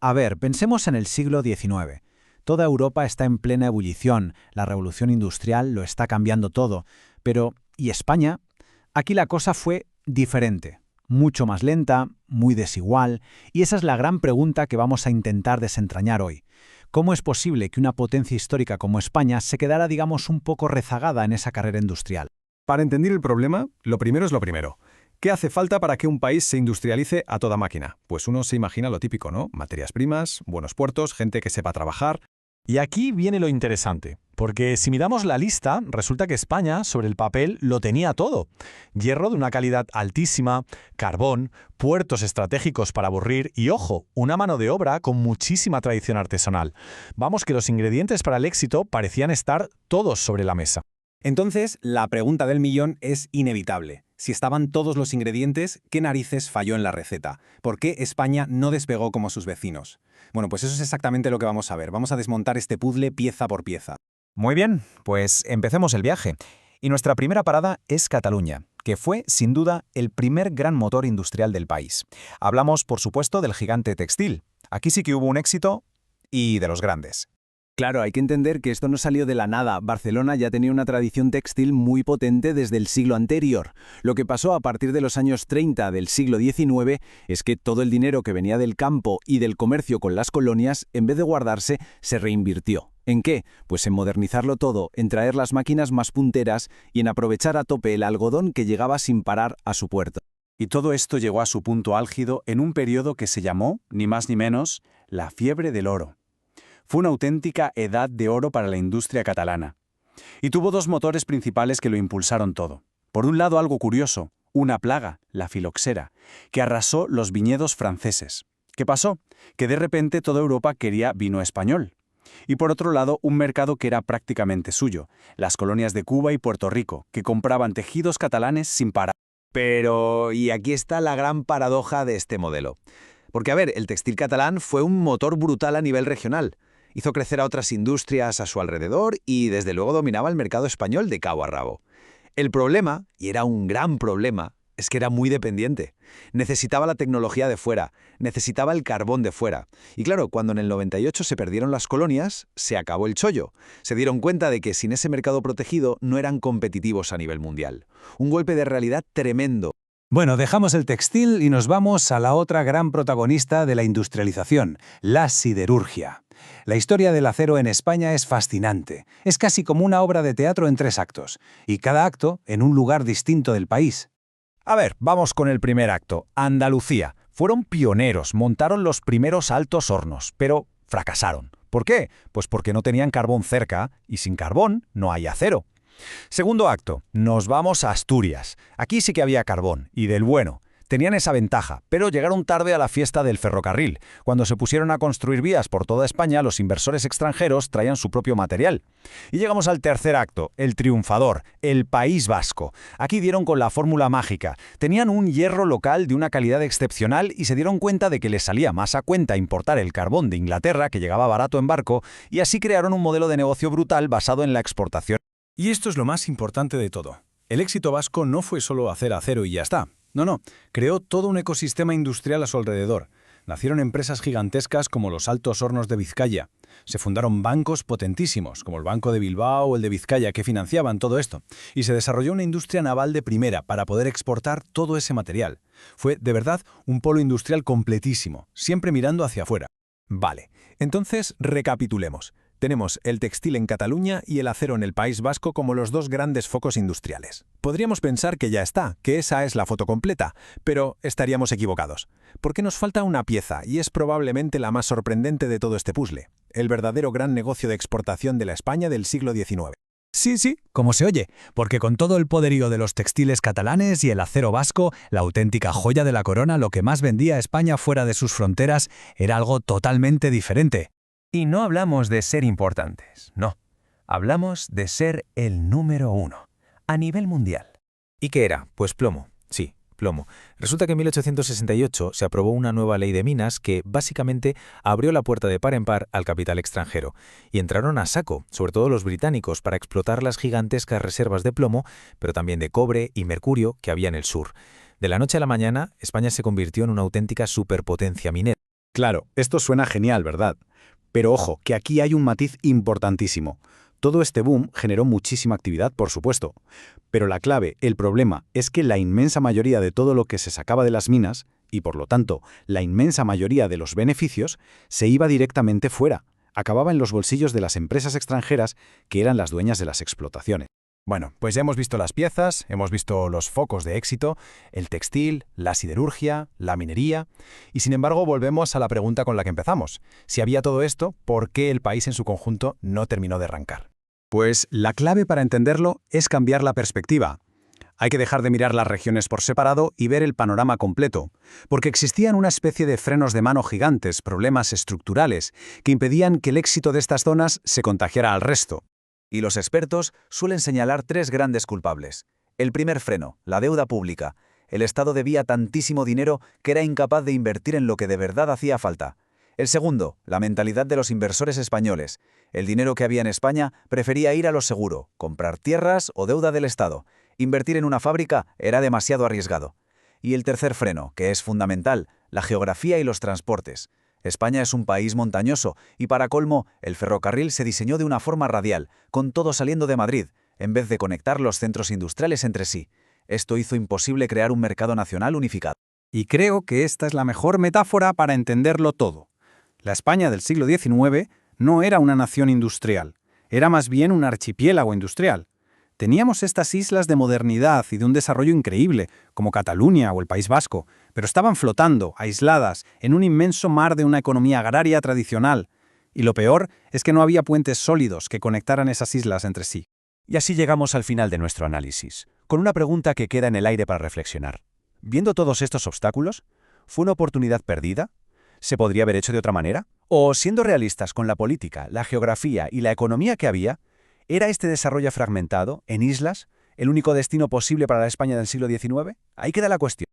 A ver, pensemos en el siglo XIX. Toda Europa está en plena ebullición, la revolución industrial lo está cambiando todo. Pero, ¿y España? Aquí la cosa fue diferente, mucho más lenta, muy desigual, y esa es la gran pregunta que vamos a intentar desentrañar hoy. ¿Cómo es posible que una potencia histórica como España se quedara, digamos, un poco rezagada en esa carrera industrial? Para entender el problema, lo primero es lo primero. ¿Qué hace falta para que un país se industrialice a toda máquina? Pues uno se imagina lo típico, ¿no? Materias primas, buenos puertos, gente que sepa trabajar. Y aquí viene lo interesante, porque si miramos la lista, resulta que España, sobre el papel, lo tenía todo. Hierro de una calidad altísima, carbón, puertos estratégicos para aburrir y, ojo, una mano de obra con muchísima tradición artesanal. Vamos, que los ingredientes para el éxito parecían estar todos sobre la mesa. Entonces, la pregunta del millón es inevitable. Si estaban todos los ingredientes, ¿qué narices falló en la receta? ¿Por qué España no despegó como sus vecinos? Bueno, pues eso es exactamente lo que vamos a ver. Vamos a desmontar este puzzle pieza por pieza. Muy bien, pues empecemos el viaje. Y nuestra primera parada es Cataluña, que fue, sin duda, el primer gran motor industrial del país. Hablamos, por supuesto, del gigante textil. Aquí sí que hubo un éxito y de los grandes. Claro, hay que entender que esto no salió de la nada. Barcelona ya tenía una tradición textil muy potente desde el siglo anterior. Lo que pasó a partir de los años 30 del siglo XIX es que todo el dinero que venía del campo y del comercio con las colonias, en vez de guardarse, se reinvirtió. ¿En qué? Pues en modernizarlo todo, en traer las máquinas más punteras y en aprovechar a tope el algodón que llegaba sin parar a su puerto. Y todo esto llegó a su punto álgido en un periodo que se llamó, ni más ni menos, la fiebre del oro. Fue una auténtica edad de oro para la industria catalana. Y tuvo dos motores principales que lo impulsaron todo. Por un lado, algo curioso, una plaga, la filoxera, que arrasó los viñedos franceses. ¿Qué pasó? Que de repente toda Europa quería vino español. Y por otro lado, un mercado que era prácticamente suyo, las colonias de Cuba y Puerto Rico, que compraban tejidos catalanes sin parar. Pero, y aquí está la gran paradoja de este modelo. Porque, a ver, el textil catalán fue un motor brutal a nivel regional. Hizo crecer a otras industrias a su alrededor y desde luego dominaba el mercado español de cabo a rabo. El problema, y era un gran problema, es que era muy dependiente. Necesitaba la tecnología de fuera, necesitaba el carbón de fuera. Y claro, cuando en el 98 se perdieron las colonias, se acabó el chollo. Se dieron cuenta de que sin ese mercado protegido no eran competitivos a nivel mundial. Un golpe de realidad tremendo. Bueno, dejamos el textil y nos vamos a la otra gran protagonista de la industrialización, la siderurgia. La historia del acero en España es fascinante. Es casi como una obra de teatro en 3 actos, y cada acto en un lugar distinto del país. A ver, vamos con el primer acto. Andalucía. Fueron pioneros, montaron los primeros altos hornos, pero fracasaron. ¿Por qué? Pues porque no tenían carbón cerca, y sin carbón no hay acero. Segundo acto, nos vamos a Asturias. Aquí sí que había carbón, y del bueno. Tenían esa ventaja, pero llegaron tarde a la fiesta del ferrocarril. Cuando se pusieron a construir vías por toda España, los inversores extranjeros traían su propio material. Y llegamos al tercer acto, el triunfador, el País Vasco. Aquí dieron con la fórmula mágica. Tenían un hierro local de una calidad excepcional y se dieron cuenta de que les salía más a cuenta importar el carbón de Inglaterra, que llegaba barato en barco, y así crearon un modelo de negocio brutal basado en la exportación. Y esto es lo más importante de todo. El éxito vasco no fue solo hacer acero y ya está. No, creó todo un ecosistema industrial a su alrededor. Nacieron empresas gigantescas como los Altos Hornos de Vizcaya. Se fundaron bancos potentísimos, como el Banco de Bilbao o el de Vizcaya, que financiaban todo esto. Y se desarrolló una industria naval de primera para poder exportar todo ese material. Fue, de verdad, un polo industrial completísimo, siempre mirando hacia afuera. Vale, entonces recapitulemos. Tenemos el textil en Cataluña y el acero en el País Vasco como los dos grandes focos industriales. Podríamos pensar que ya está, que esa es la foto completa, pero estaríamos equivocados. Porque nos falta una pieza, y es probablemente la más sorprendente de todo este puzzle, el verdadero gran negocio de exportación de la España del siglo XIX. Sí, como se oye, porque con todo el poderío de los textiles catalanes y el acero vasco, la auténtica joya de la corona, lo que más vendía a España fuera de sus fronteras era algo totalmente diferente. Y no hablamos de ser importantes, no. Hablamos de ser el número 1, a nivel mundial. ¿Y qué era? Pues plomo. Sí, plomo. Resulta que en 1868 se aprobó una nueva ley de minas que básicamente abrió la puerta de par en par al capital extranjero. Y entraron a saco, sobre todo los británicos, para explotar las gigantescas reservas de plomo, pero también de cobre y mercurio que había en el sur. De la noche a la mañana, España se convirtió en una auténtica superpotencia minera. Claro, esto suena genial, ¿verdad? Pero ojo, que aquí hay un matiz importantísimo. Todo este boom generó muchísima actividad, por supuesto. Pero la clave, el problema, es que la inmensa mayoría de todo lo que se sacaba de las minas, y por lo tanto, la inmensa mayoría de los beneficios, se iba directamente fuera. Acababa en los bolsillos de las empresas extranjeras que eran las dueñas de las explotaciones. Bueno, pues ya hemos visto las piezas, hemos visto los focos de éxito, el textil, la siderurgia, la minería, y sin embargo volvemos a la pregunta con la que empezamos. Si había todo esto, ¿por qué el país en su conjunto no terminó de arrancar? Pues la clave para entenderlo es cambiar la perspectiva. Hay que dejar de mirar las regiones por separado y ver el panorama completo, porque existían una especie de frenos de mano gigantes, problemas estructurales, que impedían que el éxito de estas zonas se contagiara al resto. Y los expertos suelen señalar 3 grandes culpables. El primer freno, la deuda pública. El Estado debía tantísimo dinero que era incapaz de invertir en lo que de verdad hacía falta. El segundo, la mentalidad de los inversores españoles. El dinero que había en España prefería ir a lo seguro, comprar tierras o deuda del Estado. Invertir en una fábrica era demasiado arriesgado. Y el tercer freno, que es fundamental, la geografía y los transportes. España es un país montañoso y, para colmo, el ferrocarril se diseñó de una forma radial, con todo saliendo de Madrid, en vez de conectar los centros industriales entre sí. Esto hizo imposible crear un mercado nacional unificado. Y creo que esta es la mejor metáfora para entenderlo todo. La España del siglo XIX no era una nación industrial, era más bien un archipiélago industrial. Teníamos estas islas de modernidad y de un desarrollo increíble, como Cataluña o el País Vasco, pero estaban flotando, aisladas, en un inmenso mar de una economía agraria tradicional. Y lo peor es que no había puentes sólidos que conectaran esas islas entre sí. Y así llegamos al final de nuestro análisis, con una pregunta que queda en el aire para reflexionar. Viendo todos estos obstáculos, ¿fue una oportunidad perdida? ¿Se podría haber hecho de otra manera? ¿O, siendo realistas con la política, la geografía y la economía que había, ¿era este desarrollo fragmentado, en islas, el único destino posible para la España del siglo XIX? Ahí queda la cuestión.